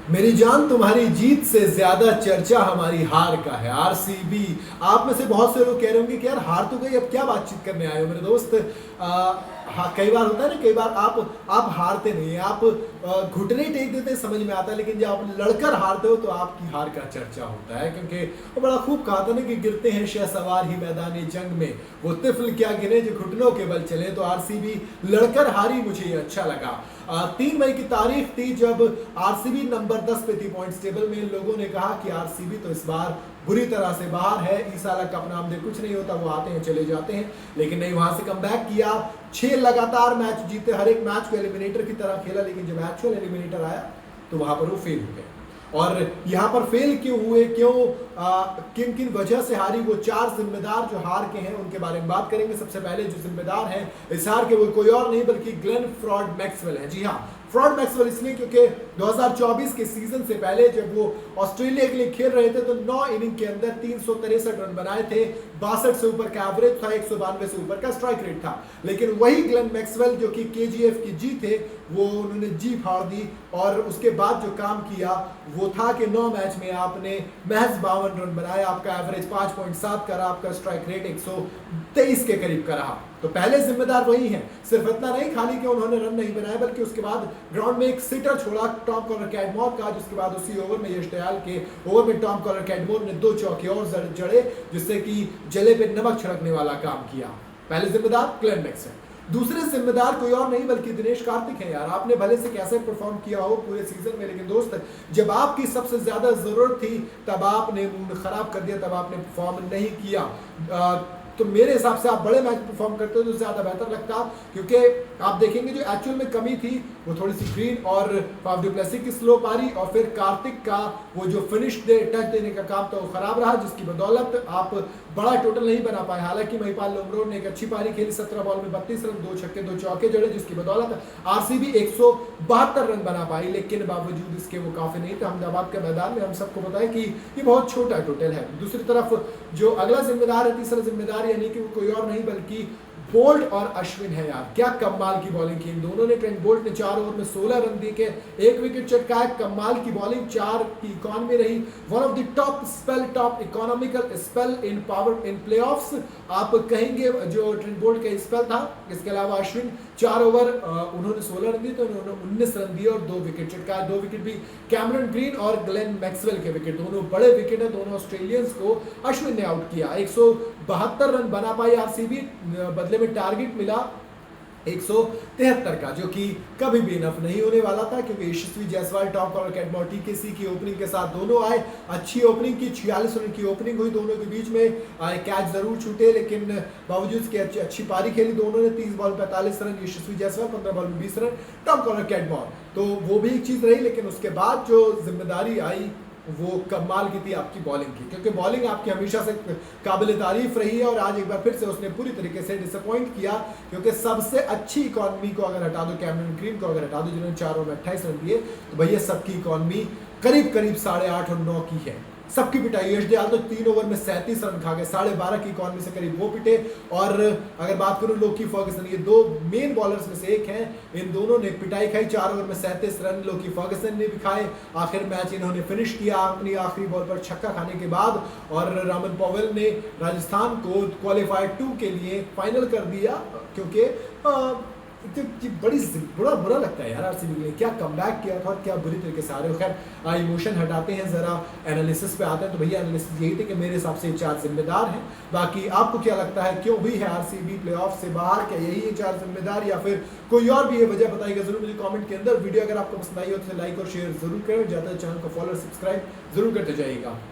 मेरी जान तुम्हारी जीत से ज्यादा चर्चा हमारी हार का है। आरसीबी। आप में से बहुत से लोग कह रहे होंगे कि यार हार तो गई, अब क्या बातचीत करने आए हो मेरे दोस्त। हाँ, कई बार होता है ना, कई बार आप हारते नहीं हैं, आप घुटने टेक देते हैं, समझ में आता है, लेकिन जब आप लड़कर हारते हो तो आपकी हार का चर्चा होता है। क्योंकि वो बड़ा खूब कहा था ना कि गिरते हैं शहसवार ही मैदानी जंग में, वो तिफल क्या गिरे जो घुटनों के बल चले। तो आरसीबी लड़कर हारी, मुझे ये अच्छा लगा। 3 मई की तारीख थी जब आरसीबी नंबर 10 पे थी पॉइंट्स टेबल में। लोगों ने कहा कि आरसीबी तो इस बार बुरी तरह से बाहर है, इस साल कप नाम दे कुछ नहीं होता, वो आते हैं चले जाते हैं। लेकिन नहीं, वहां से कमबैक किया, 6 लगातार मैच जीते, हर एक मैच को एलिमिनेटर की तरह खेला। लेकिन जब एक्चुअल एलिमिनेटर आया तो वहां पर वो फेल हो गए। और यहाँ पर फेल क्यों हुए, किन किन वजह से हारी, वो 4 जिम्मेदार जो हार के हैं उनके बारे में बात करेंगे। सबसे पहले जो जिम्मेदार हैं इस हार के, वो कोई और नहीं बल्कि ग्लेन फ्रॉड मैक्सवेल है। जी हाँ, फ्रॉड मैक्सवेल इसलिए क्योंकि 2024 के सीजन से पहले जब वो ऑस्ट्रेलिया के लिए खेल रहे थे तो 9 इनिंग के अंदर 363 रन बनाए थे, 62 से ऊपर का एवरेज था, 192 से ऊपर का स्ट्राइक रेट था। लेकिन वही ग्लेन मैक्सवेल जो कि केजीएफ की जी थे, वो उन्होंने जी फाड़ दी। और उसके बाद जो काम किया वो था कि 9 मैच में आपने महज 52 रन बनाए, आपका एवरेज 5.7 का रहा, आपका स्ट्राइक रेट 123 के करीब का रहा। तो पहले जिम्मेदार वही हैं। सिर्फ इतना नहीं खाली कि उन्होंने रन नहीं बनाए, बल्कि उसके बाद ग्राउंड में एक सिटर छोड़ा टॉम कॉलर कैडमोर का, जिसके बाद उसी ओवर में यश दयाल के ओवर में टॉम कॉलर कैडमोर ने 2 चौके और जड़े, जिससे कि जले पे नमक छिड़कने वाला काम किया। पहले जिम्मेदार ग्लेन मैक्सवेल। दूसरे जिम्मेदार कोई और नहीं बल्कि दिनेश कार्तिक है। यार, आपने भले से कैसे परफॉर्म किया हो पूरे सीजन में, लेकिन दोस्त जब आपकी सबसे ज्यादा जरूरत थी तब आपने मूड खराब कर दिया, तब आपने परफॉर्म नहीं किया। तो मेरे हिसाब से आप बड़े मैच परफॉर्म करते हो तो ज्यादा बेहतर लगता, क्योंकि आप देखेंगे जो एक्चुअल में कमी थी वो थोड़ी सी ग्रीन और फाफ डु प्लेसिस की स्लो पारी, और फिर कार्तिक का वो जो फिनिश टच देने का काम था वो खराब रहा, जिसकी बदौलत आप बड़ा टोटल नहीं बना पाए। हालांकि महिपाल लोमरोड ने एक अच्छी पारी खेली, 17 बॉल में 32 रन, 2 छक्के 2 चौके जड़े, जिसकी बदौलत आरसीबी 172 रन बना पाई। लेकिन बावजूद इसके वो काफी नहीं था। अहमदाबाद के मैदान में हम सबको पता है कि ये बहुत छोटा टोटल है। दूसरी तरफ जो अगला जिम्मेदार है, तीसरा जिम्मेदार, यानी कि वो कोई और नहीं बल्कि बोल्ट और अश्विन है। यार, क्या कमाल की बॉलिंग की इन दोनों ने। ट्रेंट बोल्ट ने 4 ओवर में 16 रन दिए के 1 विकेट चटकाया। कमाल की बॉलिंग, 4 की इकॉनमी रही, one of the top economical spell in power in playoffs आप कहेंगे जो ट्रेंट बोल्ट का स्पेल था। इसके अलावा अश्विन 4 ओवर उन्होंने 16 रन दिए तो उन्होंने 19 रन दिए और 2 विकेट चटकाए। 2 विकेट भी कैमरन ग्रीन और ग्लेन मैक्सवेल के विकेट, दोनों बड़े विकेट है। दोनों ऑस्ट्रेलियंस को अश्विन ने आउट किया। 172 रन बना पाई आरसीबी, बदले में टारगेट मिला 173 का, जो कि कभी भी इनफ नहीं होने वाला था, क्योंकि यशस्वी जायसवाल, टॉम कॉलर कैडमोर, टीकेसी की ओपनिंग के साथ दोनों आए। अच्छी ओपनिंग की, 46 रन की ओपनिंग हुई दोनों के बीच में। कैच जरूर छूटे, लेकिन बावजूद के अच्छी पारी खेली दोनों ने। 30 बॉल 45 रन यशस्वी जायसवाल, 15 बॉल में 20 रन टॉम कॉलर कैडमोर, तो वो भी एक चीज रही। लेकिन उसके बाद जो जिम्मेदारी आई वो कमाल की थी आपकी बॉलिंग की, क्योंकि बॉलिंग आपकी हमेशा से काबिल तारीफ रही है। और आज एक बार फिर से उसने पूरी तरीके से डिसअपॉइंट किया, क्योंकि सबसे अच्छी इकॉनमी को अगर हटा दो, कैमरन ग्रीन को अगर हटा दो जिन्होंने 4 ओवर में 28 रन दिए, तो भैया सबकी इकॉनमी करीब 8.5 और 9 की है। सबकी पिटाई। यश दयाल तो 3 ओवर में 37 रन खा गए, 12.5 की इकॉनमी से करीब वो पिटे। और अगर बात करूं लोकी फर्गसन, ये 2 मेन बॉलर्स में से एक हैं, इन दोनों ने पिटाई खाई। 4 ओवर में 37 रन लोकी फर्गसन ने भी खाए। आखिर मैच इन्होंने फिनिश किया अपनी आखिरी बॉल पर छक्का खाने के बाद, और रामन पॉवेल ने राजस्थान को क्वालिफायर 2 के लिए फाइनल कर दिया। क्योंकि बुरा लगता है यार, आरसीबी के लिए क्या कमबैक किया था और क्या बुरी तरीके से आ रहे हो। खैर, इमोशन हटाते हैं, जरा एनालिसिस पे आते हैं। तो भैया एनालिसिस यही थे कि मेरे हिसाब से 4 जिम्मेदार हैं। बाकी आपको क्या लगता है, क्यों हुई है आरसीबी प्लेऑफ से बाहर? क्या यही है 4 जिम्मेदार, या फिर कोई और भी ये वजह बताइएगा जरूर मुझे कमेंट के अंदर। वीडियो अगर आपको पसंद आई हो तो लाइक और शेयर जरूर करें, ज्यादा चैनल को फॉलो और सब्सक्राइब जरूर करते जाइएगा।